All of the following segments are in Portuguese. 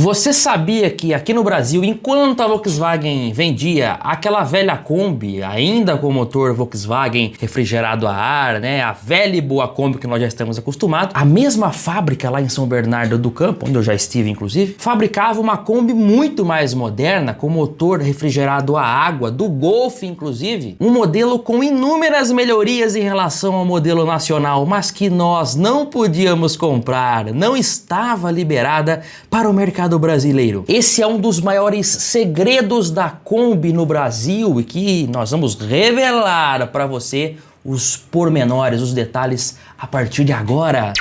Você sabia que aqui no Brasil, enquanto a Volkswagen vendia aquela velha Kombi, ainda com motor Volkswagen refrigerado a ar, né, a velha e boa Kombi que nós já estamos acostumados, a mesma fábrica lá em São Bernardo do Campo, onde eu já estive inclusive, fabricava uma Kombi muito mais moderna, com motor refrigerado a água, do Golf inclusive, um modelo com inúmeras melhorias em relação ao modelo nacional, mas que nós não podíamos comprar, não estava liberada para o mercado brasileiro. Esse é um dos maiores segredos da Kombi no Brasil e que nós vamos revelar para você os pormenores, os detalhes a partir de agora.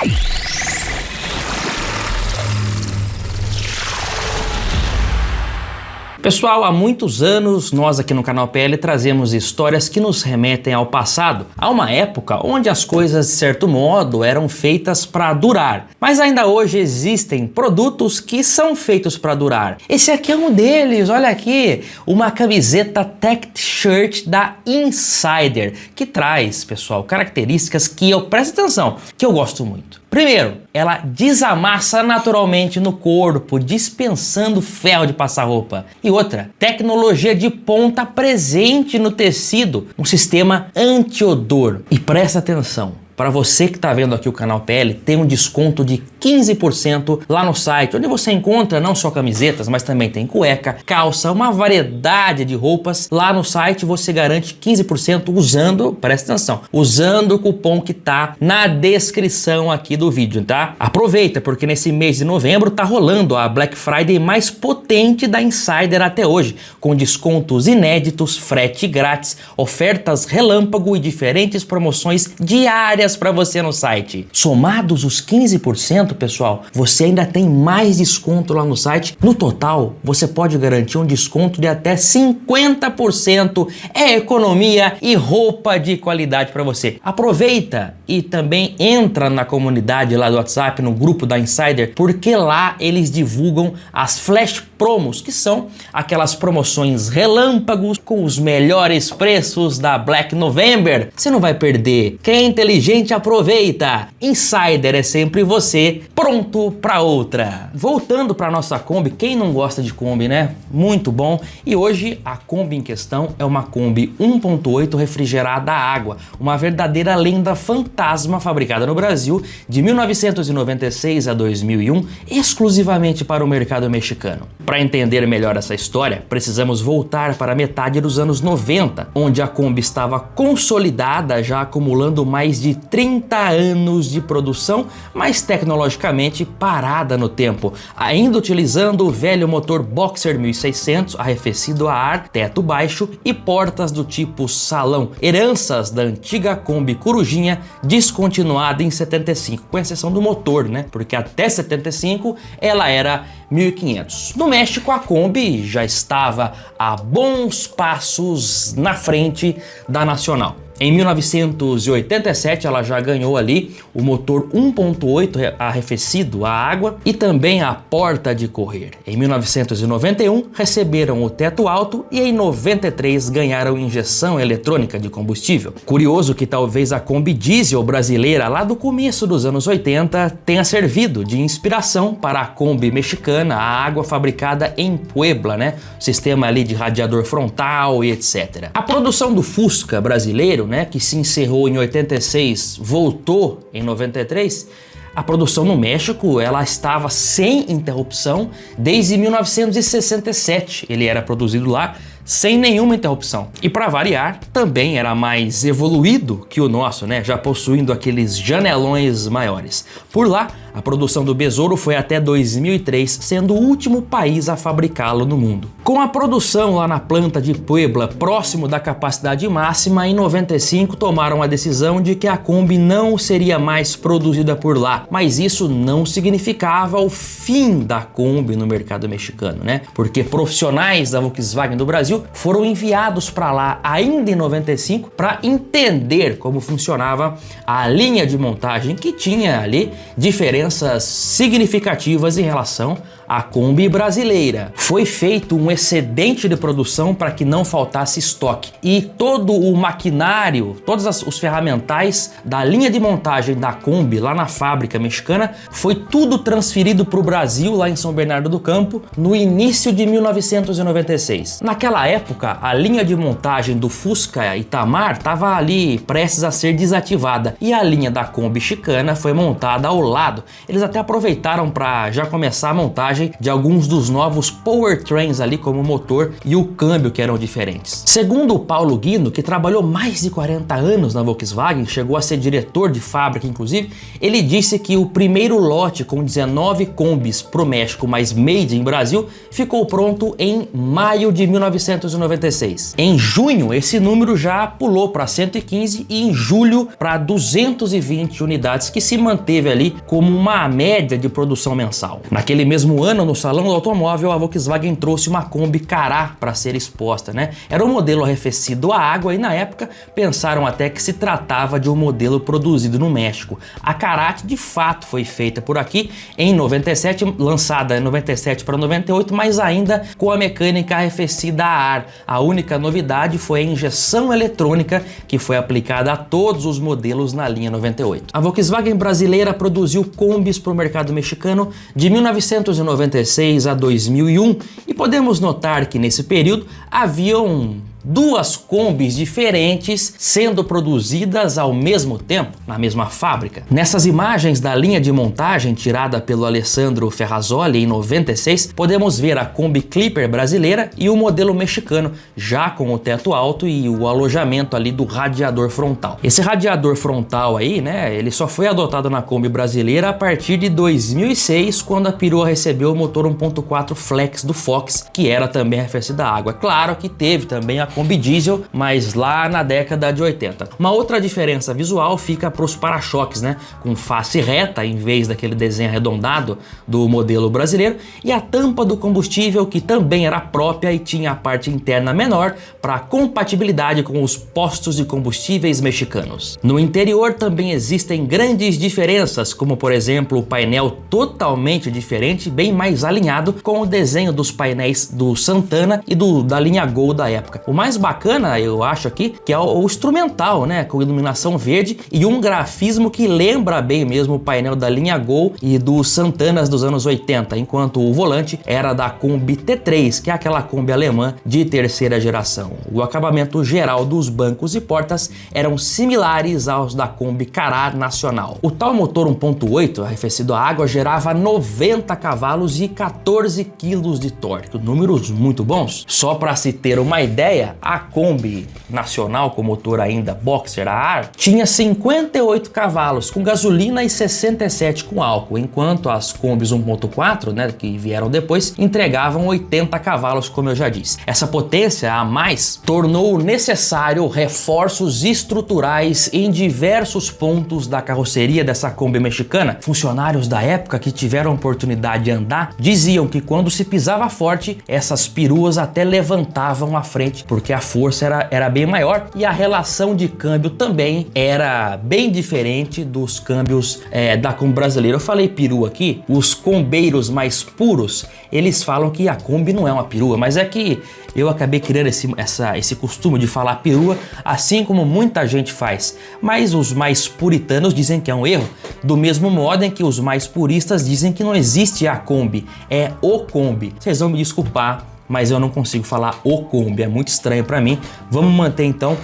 Pessoal, há muitos anos nós aqui no canal PL trazemos histórias que nos remetem ao passado, a uma época onde as coisas de certo modo eram feitas para durar, mas ainda hoje existem produtos que são feitos para durar. Esse aqui é um deles, olha aqui, uma camiseta Tech Shirt da Insider, que traz, pessoal, características que presta atenção, que eu gosto muito. Primeiro, ela desamassa naturalmente no corpo, dispensando ferro de passar roupa. E outra, tecnologia de ponta presente no tecido, um sistema anti-odor. E presta atenção, para você que está vendo aqui o canal PL, tem um desconto de 15% lá no site, onde você encontra não só camisetas, mas também tem cueca, calça, uma variedade de roupas. Lá no site você garante 15% usando, presta atenção, usando o cupom que tá na descrição aqui do vídeo, tá? Aproveita, porque nesse mês de novembro tá rolando a Black Friday mais potente da Insider até hoje, com descontos inéditos, frete grátis, ofertas relâmpago e diferentes promoções diárias para você no site. Somados os 15%, pessoal, você ainda tem mais desconto lá no site. No total, você pode garantir um desconto de até 50%. É economia e roupa de qualidade para você. Aproveita e também entra na comunidade lá do WhatsApp, no grupo da Insider, porque lá eles divulgam as flash promos, que são aquelas promoções relâmpagos com os melhores preços da Black November. Você não vai perder. Quem é inteligente aproveita. Insider é sempre você pronto para outra. Voltando para nossa Kombi, quem não gosta de Kombi, né? Muito bom. E hoje a Kombi em questão é uma Kombi 1.8 refrigerada a água, uma verdadeira lenda fantasma fabricada no Brasil de 1996 a 2001, exclusivamente para o mercado mexicano. Para entender melhor essa história, precisamos voltar para a metade dos anos 90, onde a Kombi estava consolidada, já acumulando mais de 30 anos de produção, mas tecnologicamente parada no tempo, ainda utilizando o velho motor Boxer 1600 arrefecido a ar, teto baixo e portas do tipo salão, heranças da antiga Kombi Corujinha, descontinuada em 75, com exceção do motor, né? Porque até 75 ela era 1500. No México, a Kombi já estava a bons passos na frente da Nacional. Em 1987 ela já ganhou ali o motor 1.8 arrefecido a água e também a porta de correr. Em 1991 receberam o teto alto e em 93 ganharam injeção eletrônica de combustível. Curioso que talvez a Kombi diesel brasileira lá do começo dos anos 80 tenha servido de inspiração para a Kombi mexicana, a água fabricada em Puebla, né? Sistema ali de radiador frontal e etc. A produção do Fusca brasileiro, que se encerrou em 86, voltou em 93, a produção no México ela estava sem interrupção desde 1967. Ele era produzido lá sem nenhuma interrupção. E para variar, também era mais evoluído que o nosso, né? Já possuindo aqueles janelões maiores. Por lá, a produção do Besouro foi até 2003, sendo o último país a fabricá-lo no mundo. Com a produção lá na planta de Puebla próximo da capacidade máxima, em 95 tomaram a decisão de que a Kombi não seria mais produzida por lá, mas isso não significava o fim da Kombi no mercado mexicano, né? Porque profissionais da Volkswagen do Brasil foram enviados para lá ainda em 95 para entender como funcionava a linha de montagem, que tinha ali diferenças significativas em relação a Kombi brasileira. Foi feito um excedente de produção para que não faltasse estoque. E todo o maquinário, todos os ferramentais da linha de montagem da Kombi lá na fábrica mexicana, foi tudo transferido para o Brasil, lá em São Bernardo do Campo, no início de 1996. Naquela época, a linha de montagem do Fusca Itamar estava ali prestes a ser desativada e a linha da Kombi chicana foi montada ao lado. Eles até aproveitaram para já começar a montagem de alguns dos novos powertrains ali, como o motor e o câmbio, que eram diferentes. Segundo o Paulo Guino, que trabalhou mais de 40 anos na Volkswagen, chegou a ser diretor de fábrica inclusive, ele disse que o primeiro lote com 19 Kombis pro México, mais made em Brasil, ficou pronto em maio de 1996. Em junho, esse número já pulou para 115 e em julho para 220 unidades, que se manteve ali como uma média de produção mensal. Naquele mesmo ano, no Salão do Automóvel, a Volkswagen trouxe uma Kombi Kará para ser exposta, né? Era um modelo arrefecido a água e na época pensaram até que se tratava de um modelo produzido no México. A Kará de fato foi feita por aqui em 97, lançada em 97 para 98, mas ainda com a mecânica arrefecida a ar. A única novidade foi a injeção eletrônica que foi aplicada a todos os modelos na linha 98. A Volkswagen brasileira produziu Kombis para o mercado mexicano de 1996 a 2001 e podemos notar que nesse período haviam duas Kombis diferentes sendo produzidas ao mesmo tempo, na mesma fábrica. Nessas imagens da linha de montagem tirada pelo Alessandro Ferrazoli em 96, podemos ver a Kombi Clipper brasileira e o modelo mexicano, já com o teto alto e o alojamento ali do radiador frontal. Esse radiador frontal aí, né, ele só foi adotado na Kombi brasileira a partir de 2006, quando a perua recebeu o motor 1.4 Flex do Fox, que era também arrefecido a água. Claro que teve também a Kombi diesel, mas lá na década de 80. Uma outra diferença visual fica para os para-choques, né, com face reta em vez daquele desenho arredondado do modelo brasileiro, e a tampa do combustível, que também era própria e tinha a parte interna menor para compatibilidade com os postos de combustíveis mexicanos. No interior também existem grandes diferenças, como por exemplo o painel totalmente diferente, bem mais alinhado com o desenho dos painéis do Santana e da linha Gol da época. O mais bacana, eu acho aqui, que é o instrumental, né, com iluminação verde e um grafismo que lembra bem mesmo o painel da linha Gol e dos Santanas dos anos 80, enquanto o volante era da Kombi T3, que é aquela Kombi alemã de terceira geração. O acabamento geral dos bancos e portas eram similares aos da Kombi Kará nacional. O tal motor 1.8 arrefecido a água gerava 90 cavalos e 14 kg de torque, números muito bons. Só para se ter uma ideia, a Kombi nacional com motor ainda boxer a ar tinha 58 cavalos com gasolina e 67 com álcool, enquanto as Kombis 1.4, né, que vieram depois, entregavam 80 cavalos, como eu já disse. Essa potência a mais tornou necessário reforços estruturais em diversos pontos da carroceria dessa Kombi mexicana. Funcionários da época que tiveram a oportunidade de andar diziam que quando se pisava forte, essas peruas até levantavam a frente, porque a força era bem maior e a relação de câmbio também era bem diferente dos câmbios da Kombi brasileira. Eu falei perua aqui, os combeiros mais puros, eles falam que a Kombi não é uma perua, mas é que eu acabei criando esse costume de falar perua, assim como muita gente faz. Mas os mais puritanos dizem que é um erro, do mesmo modo em que os mais puristas dizem que não existe a Kombi, é o Kombi. Vocês vão me desculpar, mas eu não consigo falar o Kombi, é muito estranho para mim. Vamos manter então,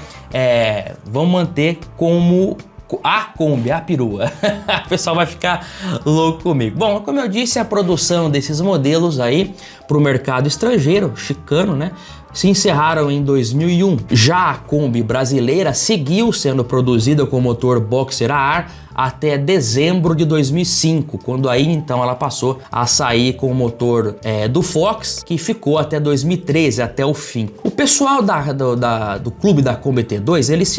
vamos manter como a Kombi, a perua. O pessoal vai ficar louco comigo. Bom, como eu disse, a produção desses modelos aí para o mercado estrangeiro, chicano, né, se encerraram em 2001. Já a Kombi brasileira seguiu sendo produzida com motor boxer a ar até dezembro de 2005, quando aí então ela passou a sair com o motor do Fox, que ficou até 2013, até o fim. O pessoal do clube da Kombi T2, eles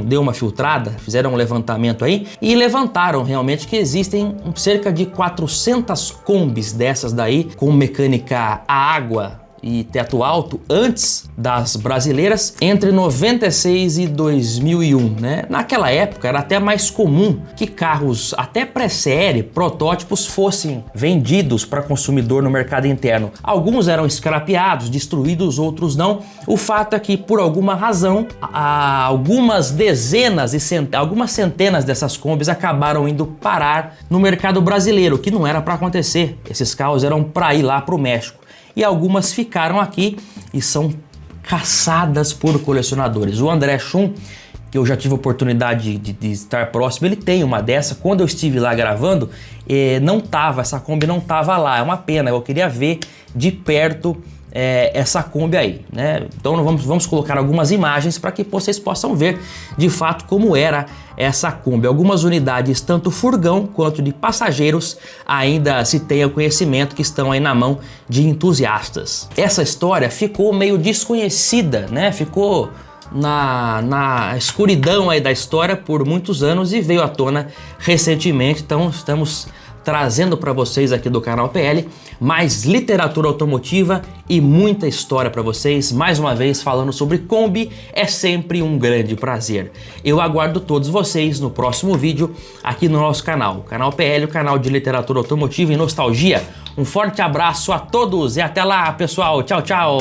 deu uma filtrada, fizeram um levantamento aí e levantaram realmente que existem cerca de 400 Kombis dessas daí, com mecânica a água e teto alto antes das brasileiras entre 96 e 2001, né? Naquela época era até mais comum que carros até pré-série, protótipos, fossem vendidos para consumidor no mercado interno. Alguns eram escrapeados, destruídos, outros não. O fato é que, por alguma razão, algumas dezenas e algumas centenas dessas Kombis acabaram indo parar no mercado brasileiro, que não era para acontecer. Esses carros eram para ir lá para o México. E algumas ficaram aqui e são caçadas por colecionadores. O André Schum, que eu já tive a oportunidade de estar próximo, ele tem uma dessa. Quando eu estive lá gravando, essa Kombi não tava lá. É uma pena, eu queria ver de perto essa Kombi aí, né? Então vamos colocar algumas imagens para que vocês possam ver de fato como era essa Kombi. Algumas unidades, tanto furgão quanto de passageiros, ainda se tem o conhecimento que estão aí na mão de entusiastas. Essa história ficou meio desconhecida, né? Ficou na escuridão aí da história por muitos anos e veio à tona recentemente. Então estamos trazendo para vocês aqui do canal PL mais literatura automotiva e muita história para vocês. Mais uma vez falando sobre Kombi, é sempre um grande prazer. Eu aguardo todos vocês no próximo vídeo aqui no nosso canal, o canal PL, o canal de literatura automotiva e nostalgia. Um forte abraço a todos e até lá, pessoal. Tchau, tchau!